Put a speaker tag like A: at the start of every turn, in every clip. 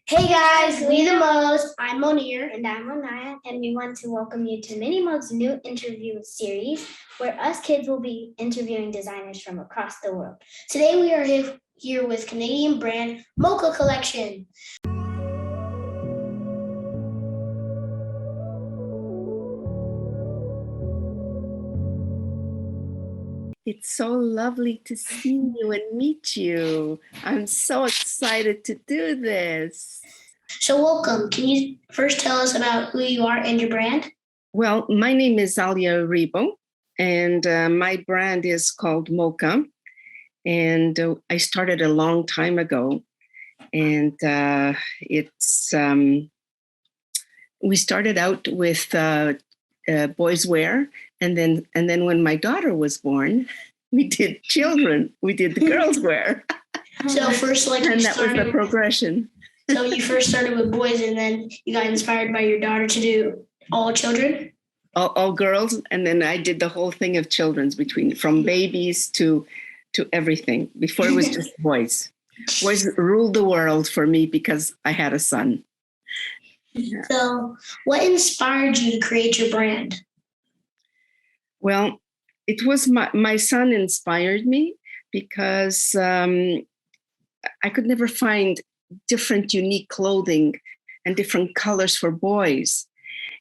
A: Hey guys, we the most. I'm Mjolnir.
B: And I'm Mjolniya, and we want to welcome you to Mini Mode's new interview series, where us kids will be interviewing designers from across the world.
A: Today we are here with Canadian brand Moka Collection.
C: It's so lovely to see you and meet you. I'm so excited to do this.
A: So welcome. Can you first tell us about who you are and your brand?
C: Well, my name is Zalia, and my brand is called Moka. And I started a long time ago. And we started out with boys wear. And then when my daughter was born, we did children. We did the girls wear.
A: So first,
C: and that was the progression.
A: So you first started with boys, and then you got inspired by your daughter to do all children?
C: All girls, and then I did the whole thing of children's from babies to everything. Before it was just boys. Boys ruled the world for me because I had a son.
A: Yeah. So what inspired you to create your brand?
C: Well, it was my son inspired me because I could never find different unique clothing and different colors for boys.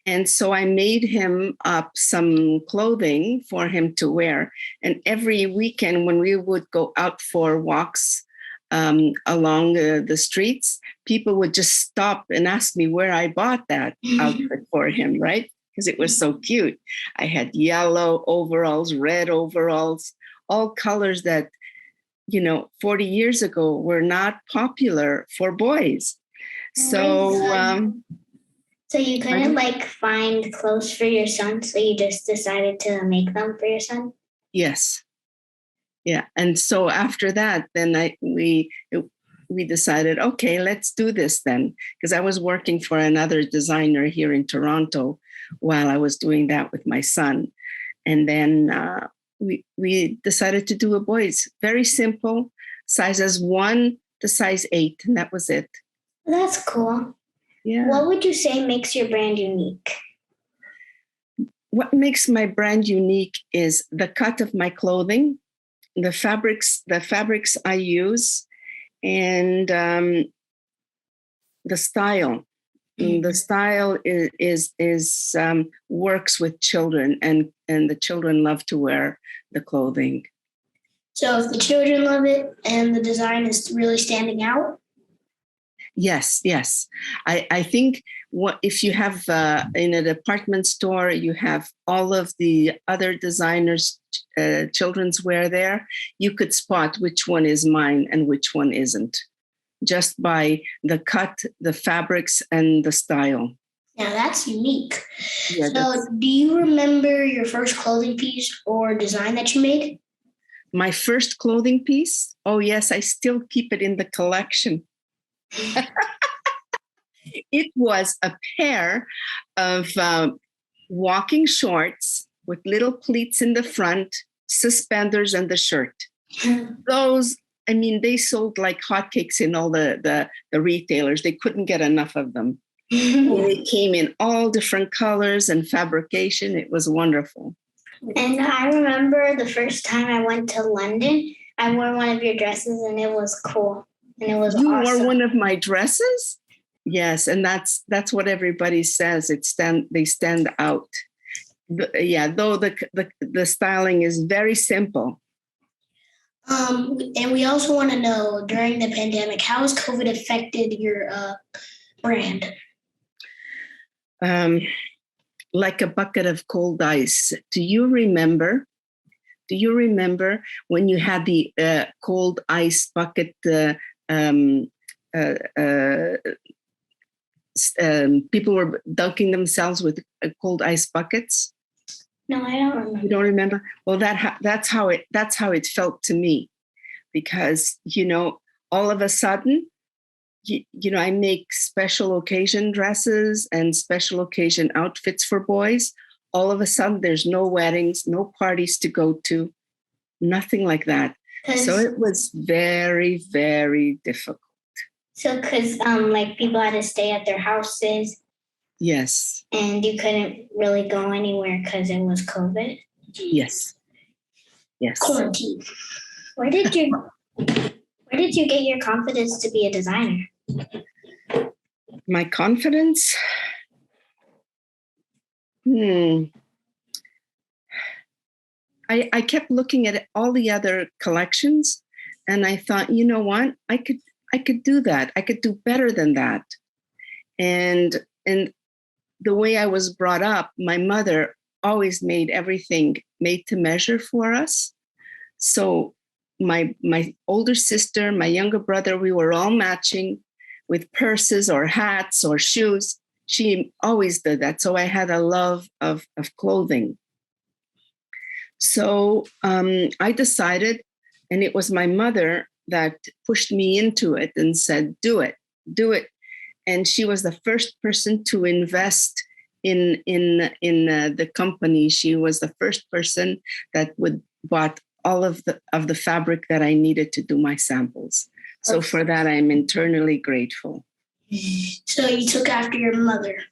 C: And so I made him up some clothing for him to wear. And every weekend when we would go out for walks along the streets, people would just stop and ask me where I bought that outfit for him, right? Because it was so cute. I had yellow overalls, red overalls, all colors that 40 years ago were not popular for boys. So
B: you couldn't find clothes for your son, so you just decided to make them for your son?
C: Yes. Yeah. And so after that, then we decided, okay, let's do this then. Because I was working for another designer here in Toronto while I was doing that with my son. And then we decided to do a boys. Very simple, sizes 1 to size 8, and that was it.
B: That's cool.
C: Yeah.
B: What would you say makes your brand unique?
C: What makes my brand unique is the cut of my clothing, the fabrics I use, and the style. The style is works with children, and the children love to wear the clothing.
A: So if the children love it and the design is really standing out?
C: Yes. I think if you have in a department store, you have all of the other designers' children's wear there, you could spot which one is mine and which one isn't, just by the cut, the fabrics, and the style.
A: Yeah, that's unique.
C: Yeah,
A: so do you remember your first clothing piece or design that you made?
C: My first clothing piece? Oh, yes, I still keep it in the collection. It was a pair of walking shorts with little pleats in the front, suspenders, and the shirt. Those, they sold like hotcakes in all the retailers. They couldn't get enough of them. They came in all different colors and fabrication. It was wonderful.
B: And I remember the first time I went to London, I wore one of your dresses and it was cool. And it was
C: You
B: awesome.
C: wore one of my dresses? Yes, and that's what everybody says. They stand out. Though the styling is very simple.
A: And we also want to know, during the pandemic, how has COVID affected your brand?
C: Like a bucket of cold ice. Do you remember when you had the cold ice bucket? People were dunking themselves with cold ice buckets.
B: No, I don't remember.
C: You don't remember? Well, that's how it felt to me, because all of a sudden, I make special occasion dresses and special occasion outfits for boys. All of a sudden, there's no weddings, no parties to go to, nothing like that. So it was very, very difficult.
B: So, because like people had to stay at their houses
C: Yes,
B: and you couldn't really go anywhere because it was COVID.
C: yes, yes.
A: Quarantine.
B: Where did you get your confidence to be a designer?
C: My confidence? I kept looking at all the other collections and I thought, you know what? I could do that. I could do better than that. And the way I was brought up, my mother always made everything made to measure for us. So my older sister, my younger brother, we were all matching with purses or hats or shoes. She always did that. So I had a love of clothing. So I decided, and it was my mother that pushed me into it and said, do it. And she was the first person to invest in the company. She was the first person that bought all of the fabric that I needed to do my samples. So for that, I'm internally grateful.
A: So you took after your mother.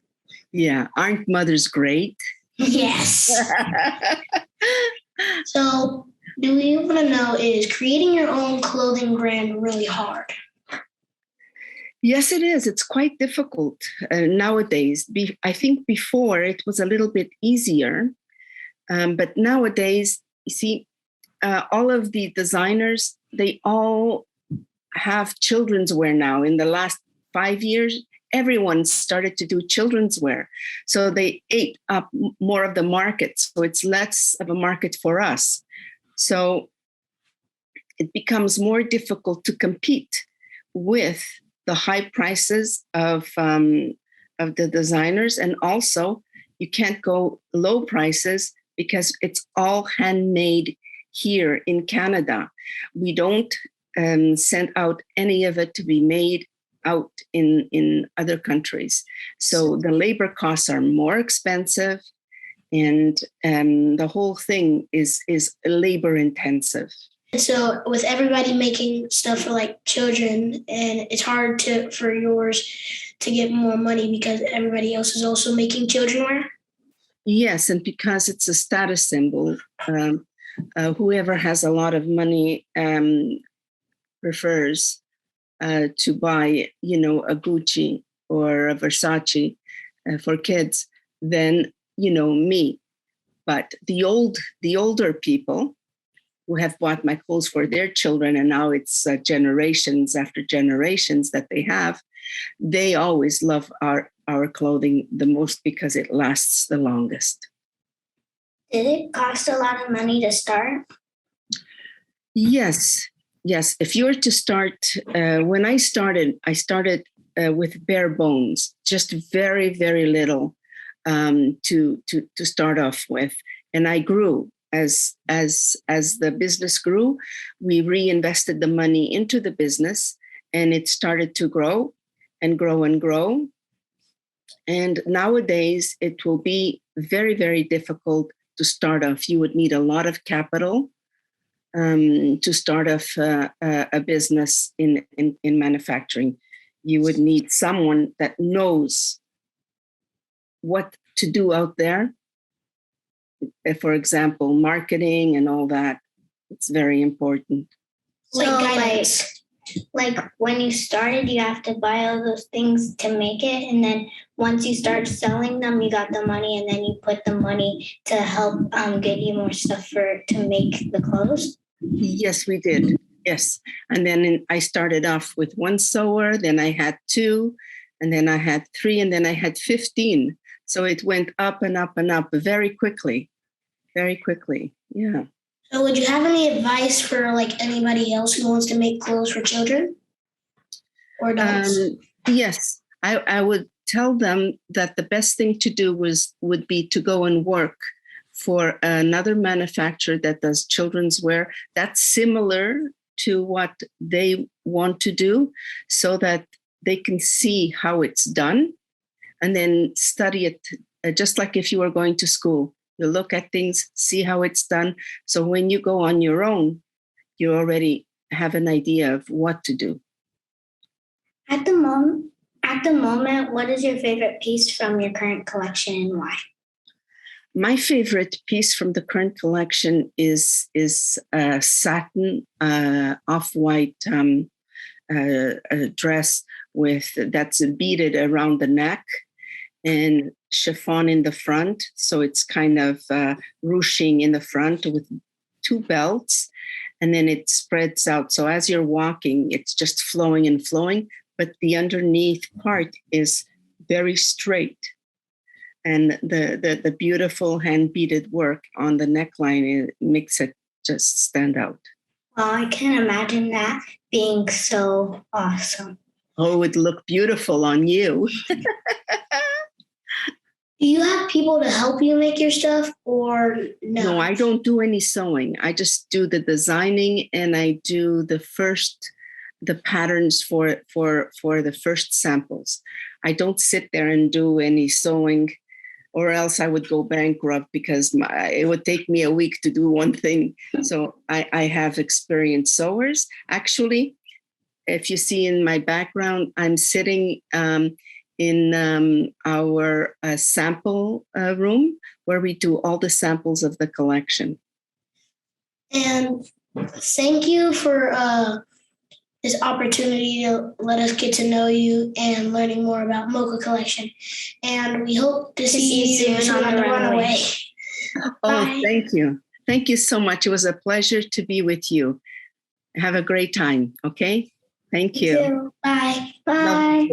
C: Yeah, aren't mothers great?
A: Yes. So do we want to know, is creating your own clothing brand really hard?
C: Yes, it is. It's quite difficult nowadays. I think before it was a little bit easier, but nowadays, you see, all of the designers, they all have children's wear now. In the last 5 years, everyone started to do children's wear. So they ate up more of the market. So it's less of a market for us. So it becomes more difficult to compete with the high prices of the designers. And also you can't go low prices because it's all handmade here in Canada. We don't send out any of it to be made out in other countries. So the labor costs are more expensive and the whole thing is labor intensive.
A: So with everybody making stuff for like children, and it's hard for yours to get more money because everybody else is also making children wear?
C: Yes, and because it's a status symbol, whoever has a lot of money prefers to buy, a Gucci or a Versace for kids than, me. But the older people who have bought my clothes for their children, and now it's generations after generations that they always love our clothing the most because it lasts the longest.
B: Did it cost a lot of money to start?
C: Yes. If you were to start, when I started with bare bones, just very, very little to start off with, and I grew. As the business grew, we reinvested the money into the business and it started to grow and grow and grow. And nowadays it will be very, very difficult to start off. You would need a lot of capital to start off a business in manufacturing. You would need someone that knows what to do out there. For example, marketing and all that, it's very important.
B: So like when you started, you have to buy all those things to make it. And then once you start selling them, you got the money and then you put the money to help get you more stuff to make the clothes.
C: Yes, we did. Yes. And then I started off with one sewer, then I had 2, and then I had 3, and then I had 15. So it went up and up and up very quickly. Yeah.
A: So would you have any advice for like anybody else who wants to make clothes for children or adults?
C: Yes, I would tell them that the best thing to do would be to go and work for another manufacturer that does children's wear that's similar to what they want to do, so that they can see how it's done and then study it, just like if you were going to school. You look at things, see how it's done. So when you go on your own, you already have an idea of what to do.
B: At the moment, what is your favorite piece from your current collection and why?
C: My favorite piece from the current collection is a satin off-white dress that's beaded around the neck and chiffon in the front. So it's kind of ruching in the front with 2 belts, and then it spreads out. So as you're walking, it's just flowing and flowing, but the underneath part is very straight. And the beautiful hand beaded work on the neckline, it makes it just stand out.
B: Well, I can imagine that being so awesome.
C: Oh, it would look beautiful on you.
A: Do you have people to help you make your stuff or no?
C: No, I don't do any sewing. I just do the designing, and I do the patterns for the first samples. I don't sit there and do any sewing, or else I would go bankrupt because it would take me a week to do one thing. So I have experienced sewers. Actually, if you see in my background, I'm sitting in our sample room where we do all the samples of the collection.
A: And thank you for this opportunity to let us get to know you and learning more about Moka Collection. And we hope to see you soon on the runway.
C: Oh, thank you. Thank you so much. It was a pleasure to be with you. Have a great time. Okay. Thank you.
A: Bye.
B: Bye.